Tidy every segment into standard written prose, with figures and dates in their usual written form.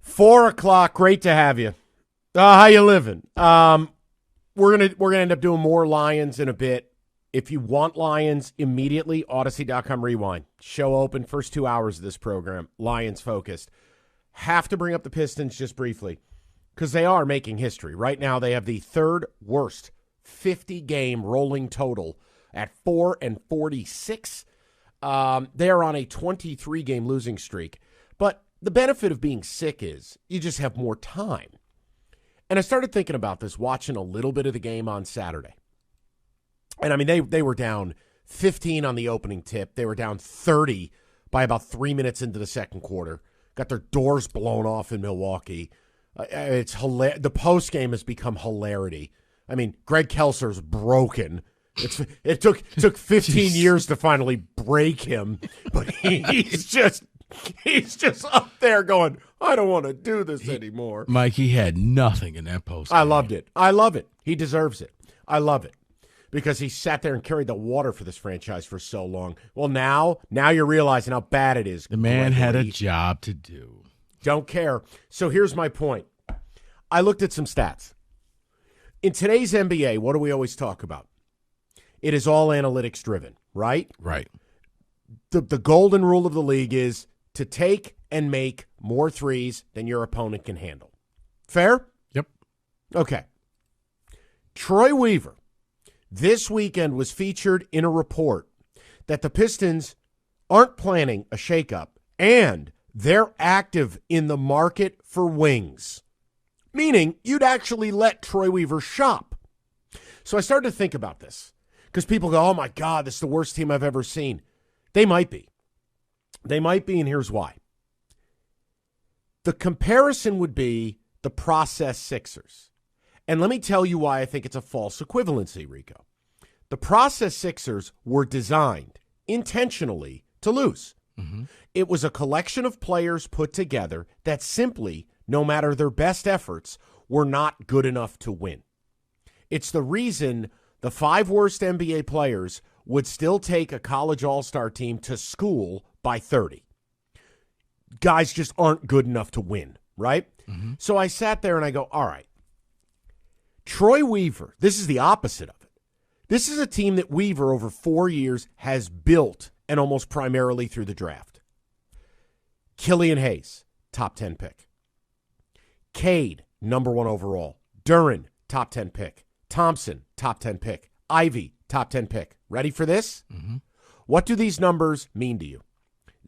4 o'clock. Great to have you. How you living? We're gonna end up doing more Lions in a bit. If you want Lions immediately, Odyssey.com rewind. Show open, first 2 hours of this program. Lions focused. Have to bring up the Pistons just briefly because they are making history. Right now, they have the third worst 50-game rolling total at 4-46. They are on a 23-game losing streak. But the benefit of being sick is you just have more time. And I started thinking about this watching a little bit of the game on Saturday. And, I mean, they were down 15 on the opening tip. They were down 30 by about 3 minutes into the second quarter. Got their doors blown off in Milwaukee. It's the post game has become hilarity. I mean, Greg Kelser's broken. It took 15 years to finally break him, but he's just up there going, I don't want to do this anymore. Mike, he had nothing in that post game. I loved it. I love it. He deserves it. I love it. Because he sat there and carried the water for this franchise for so long. Well, now you're realizing how bad it is. The man had a job to do. Don't care. So here's my point. I looked at some stats. In today's NBA, what do we always talk about? It is all analytics driven, right? Right. The golden rule of the league is to take and make more threes than your opponent can handle. Fair? Yep. Okay. Troy Weaver this weekend was featured in a report that the Pistons aren't planning a shakeup and they're active in the market for wings, meaning you'd actually let Troy Weaver shop. So I started to think about this because people go, oh, my God, this is the worst team I've ever seen. They might be. They might be, and here's why. The comparison would be the process Sixers. And let me tell you why I think it's a false equivalency, Rico. The process Sixers were designed intentionally to lose. Mm-hmm. It was a collection of players put together that simply, no matter their best efforts, were not good enough to win. It's the reason the 5 worst NBA players would still take a college all-star team to school by 30. Guys just aren't good enough to win, right? Mm-hmm. So I sat there and I go, all right. Troy Weaver, this is the opposite of it. This is a team that Weaver over 4 years has built and almost primarily through the draft. Killian Hayes, top 10 pick. Cade, number 1 overall. Duren, top 10 pick. Thompson, top 10 pick. Ivy, top 10 pick. Ready for this? Mm-hmm. What do these numbers mean to you?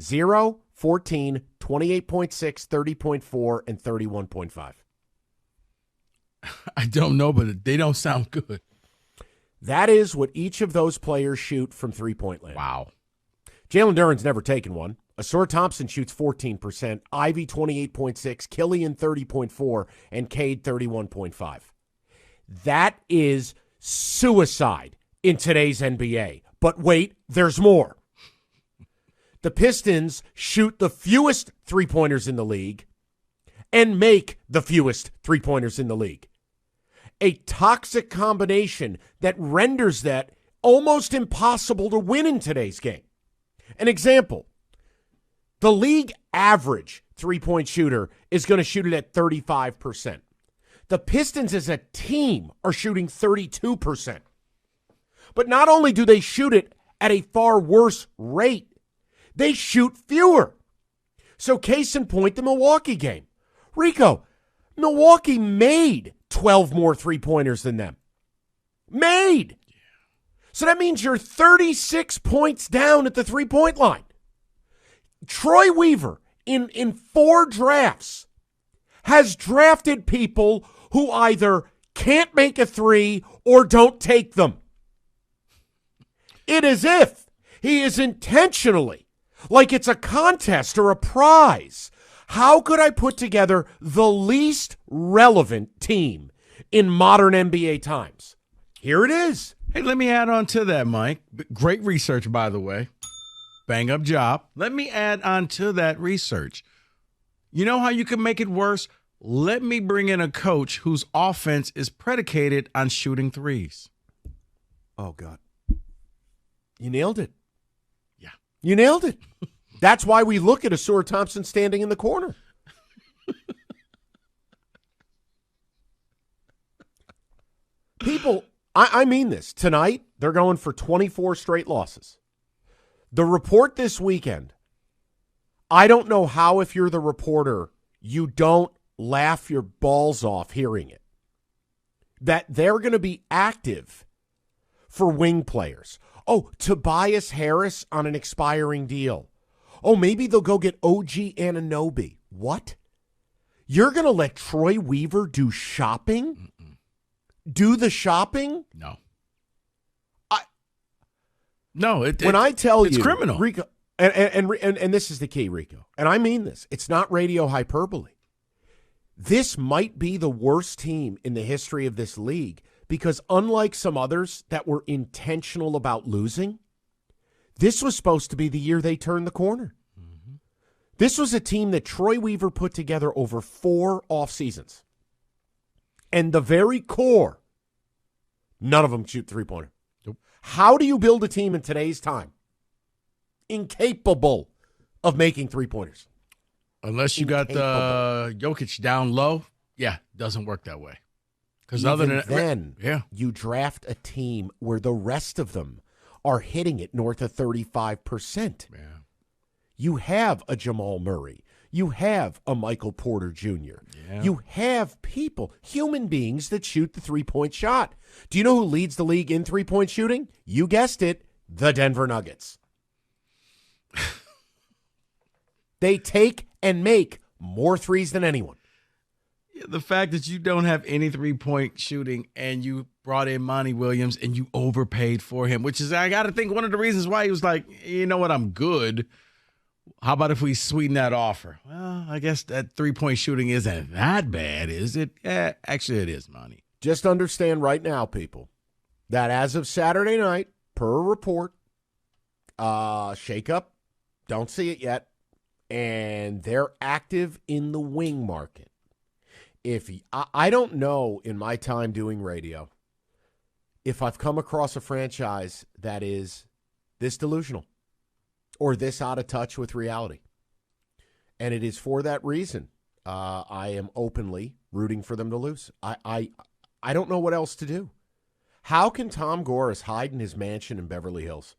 0, 14, 28.6, 30.4, and 31.5. I don't know, but they don't sound good. That is what each of those players shoot from three-point land. Wow. Jalen Duren's never taken one. Asur Thompson shoots 14%, Ivy 28.6, Killian 30.4, and Cade 31.5. That is suicide in today's NBA. But wait, there's more. The Pistons shoot the fewest three-pointers in the league and make the fewest three-pointers in the league. A toxic combination that renders that almost impossible to win in today's game. An example, the league average three-point shooter is going to shoot it at 35%. The Pistons as a team are shooting 32%. But not only do they shoot it at a far worse rate, they shoot fewer. So case in point, the Milwaukee game. Rico, Milwaukee made 12 more three-pointers than them. Made. So that means you're 36 points down at the three-point line. Troy Weaver, in 4 drafts, has drafted people who either can't make a three or don't take them. It is as if he is intentionally, like it's a contest or a prize. How could I put together the least relevant team in modern NBA times? Here it is. Hey, let me add on to that, Mike. Great research, by the way. Bang up job. Let me add on to that research. You know how you can make it worse? Let me bring in a coach whose offense is predicated on shooting threes. Oh, God. You nailed it. Yeah. You nailed it. That's why we look at Asur Thompson standing in the corner. People, I mean this. Tonight, they're going for 24 straight losses. The report this weekend, I don't know how, if you're the reporter, you don't laugh your balls off hearing it, that they're going to be active for wing players. Oh, Tobias Harris on an expiring deal. Oh, maybe they'll go get OG Anunoby. What? You're going to let Troy Weaver do shopping? Do the shopping? No. It's criminal. Rico, and this is the key, Rico, and I mean this. It's not radio hyperbole. This might be the worst team in the history of this league because unlike some others that were intentional about losing, this was supposed to be the year they turned the corner. Mm-hmm. This was a team that Troy Weaver put together over 4 off seasons. And the very core, none of them shoot three-pointer. Nope. How do you build a team in today's time incapable of making three-pointers? Unless you got Jokic down low, doesn't work that way. Because other than then, you draft a team where the rest of them are hitting it north of 35%. Yeah. You have a Jamal Murray. You have a Michael Porter Jr. Yeah. You have people, human beings, that shoot the three-point shot. Do you know who leads the league in three-point shooting? You guessed it, the Denver Nuggets. They take and make more threes than anyone. The fact that you don't have any three-point shooting and you brought in Monty Williams and you overpaid for him, which is, I got to think, one of the reasons why he was like, you know what, I'm good. How about if we sweeten that offer? Well, I guess that three-point shooting isn't that bad, is it? Yeah, actually it is, Monty. Just understand right now, people, that as of Saturday night, per report, shakeup, don't see it yet, and they're active in the wing market. I don't know in my time doing radio if I've come across a franchise that is this delusional or this out of touch with reality. And it is for that reason I am openly rooting for them to lose. I don't know what else to do. How can Tom Gores hide in his mansion in Beverly Hills?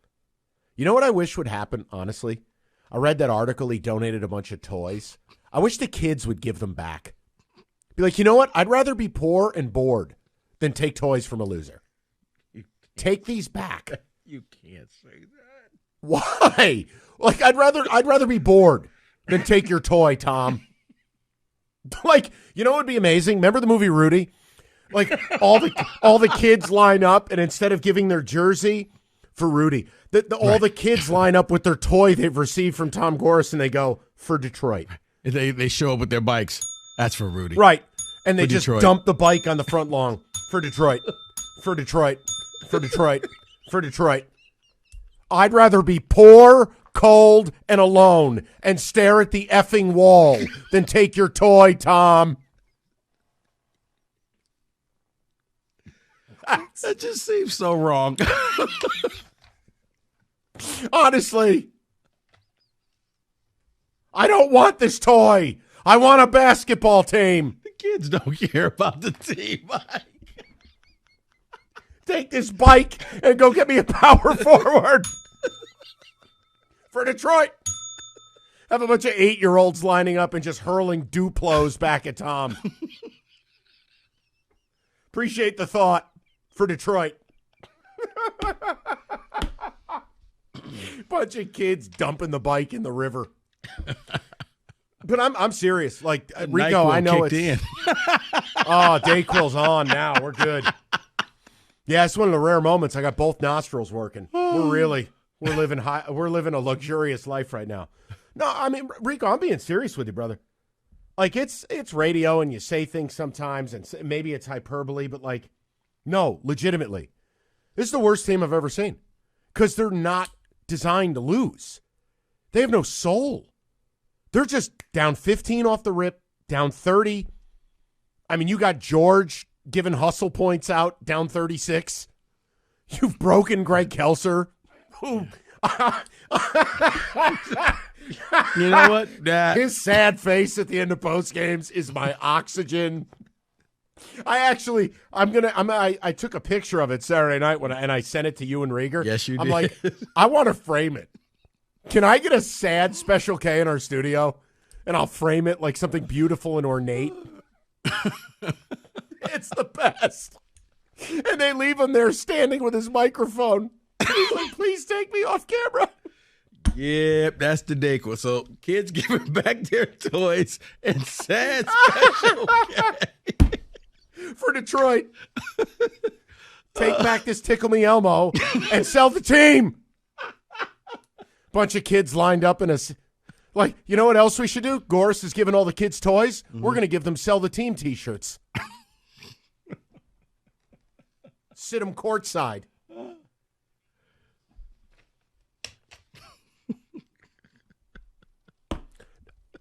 You know what I wish would happen, honestly? I read that article. He donated a bunch of toys. I wish the kids would give them back. Be like, you know what? I'd rather be poor and bored than take toys from a loser. Take these back. You can't say that. Why? Like, I'd rather be bored than take your toy, Tom. Like, you know what would be amazing? Remember the movie Rudy? Like, all the kids line up, and instead of giving their jersey for Rudy, all the kids line up with their toy they've received from Tom Gores, and they go, for Detroit. They show up with their bikes. That's for Rudy. Right. And they for just Detroit. dump the bike on the front lawn. For Detroit. For Detroit. For Detroit. For Detroit. I'd rather be poor, cold, and alone and stare at the effing wall than take your toy, Tom. That just seems so wrong. Honestly. I don't want this toy. I want a basketball team. The kids don't care about the team, Mike. Take this bike and go get me a power forward. For Detroit. Have a bunch of 8-year-olds lining up and just hurling Duplos back at Tom. Appreciate the thought. For Detroit. Bunch of kids dumping the bike in the river. But I'm serious. Like, Rico, I know it's in. Oh, Dayquil's on now. We're good. Yeah, it's one of the rare moments. I got both nostrils working. We're living high. We're living a luxurious life right now. No, I mean, Rico, I'm being serious with you, brother. Like, it's radio, and you say things sometimes, and maybe it's hyperbole, but like, no, legitimately, this is the worst team I've ever seen because they're not designed to lose. They have no soul. They're just down 15 off the rip, down 30. I mean, you got George giving hustle points out, down 36. You've broken Greg Kelser. You know what? His sad face at the end of post games is my oxygen. I took a picture of it Saturday night and I sent it to you and Rieger. Yes, you did. I'm like, I want to frame it. Can I get a sad Special K in our studio? And I'll frame it like something beautiful and ornate. It's the best. And they leave him there standing with his microphone. He's like, please take me off camera. Yep, that's the decor. So kids giving back their toys and sad Special K. For Detroit. Take back this Tickle Me Elmo and sell the team. Bunch of kids lined up in a... Like, you know what else we should do? Goris is giving all the kids toys. Mm-hmm. We're going to give them sell the team T-shirts. Sit them courtside.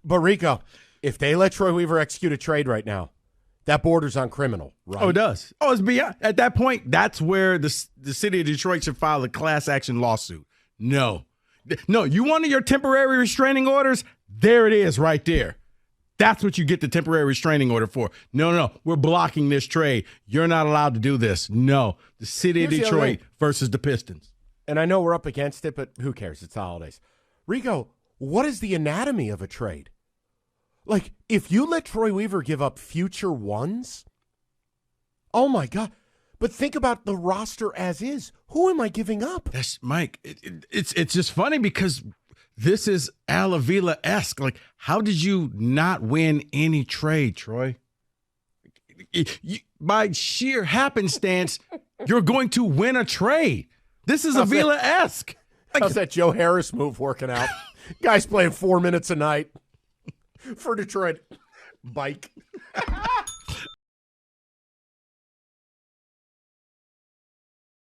But Rico, if they let Troy Weaver execute a trade right now, that borders on criminal, right? Oh, it does. Oh, it's beyond. At that point, that's where the city of Detroit should file a class action lawsuit. No, you wanted your temporary restraining orders? There it is right there. That's what you get the temporary restraining order for. No, we're blocking this trade. You're not allowed to do this. No, the city of Detroit versus the Pistons. And I know we're up against it, but who cares? It's the holidays. Rico, what is the anatomy of a trade? Like, if you let Troy Weaver give up future ones, oh, my God. But think about the roster as is. Who am I giving up? That's Mike. It's just funny because this is Al Avila-esque. Like, how did you not win any trade, Troy? By sheer happenstance, you're going to win a trade. This is Avila-esque. How's that Joe Harris move working out? Guy's playing 4 minutes a night for Detroit. Bike.